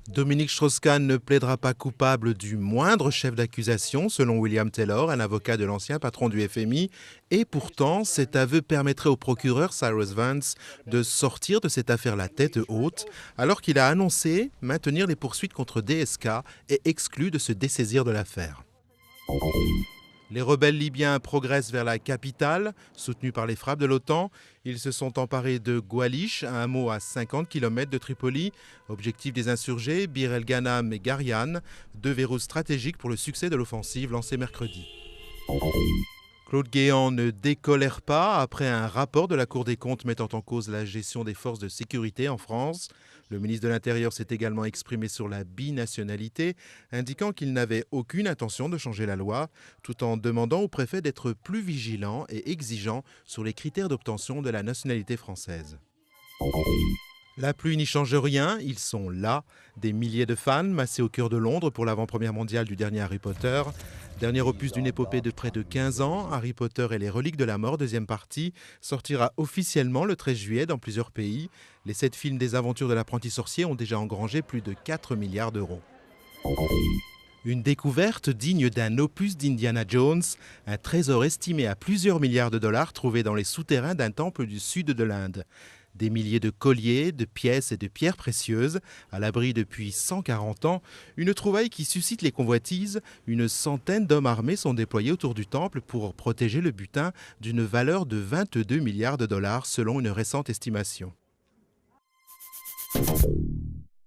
Dominique Strauss-Kahn ne plaidera pas coupable du moindre chef d'accusation, selon William Taylor, un avocat de l'ancien patron du FMI. Et pourtant, cet aveu permettrait au procureur Cyrus Vance de sortir de cette affaire la tête haute, alors qu'il a annoncé maintenir les poursuites contre DSK et exclu de se dessaisir de l'affaire. Les rebelles libyens progressent vers la capitale, soutenus par les frappes de l'OTAN. Ils se sont emparés de Goualich, un hameau à 50 km de Tripoli. Objectif des insurgés, Bir el Ghanam et Garian, deux verrous stratégiques pour le succès de l'offensive lancée mercredi. Claude Guéant ne décolère pas après un rapport de la Cour des comptes mettant en cause la gestion des forces de sécurité en France. Le ministre de l'Intérieur s'est également exprimé sur la binationalité, indiquant qu'il n'avait aucune intention de changer la loi, tout en demandant au préfet d'être plus vigilant et exigeant sur les critères d'obtention de la nationalité française. La pluie n'y change rien, ils sont là. Des milliers de fans massés au cœur de Londres pour l'avant-première mondiale du dernier Harry Potter. Dernier opus d'une épopée de près de 15 ans, Harry Potter et les reliques de la mort, deuxième partie, sortira officiellement le 13 juillet dans plusieurs pays. Les 7 films des aventures de l'apprenti sorcier ont déjà engrangé plus de 4 milliards d'euros. Une découverte digne d'un opus d'Indiana Jones, un trésor estimé à plusieurs milliards de dollars trouvé dans les souterrains d'un temple du sud de l'Inde. Des milliers de colliers, de pièces et de pierres précieuses, à l'abri depuis 140 ans, une trouvaille qui suscite les convoitises. Une centaine d'hommes armés sont déployés autour du temple pour protéger le butin d'une valeur de 22 milliards de dollars selon une récente estimation.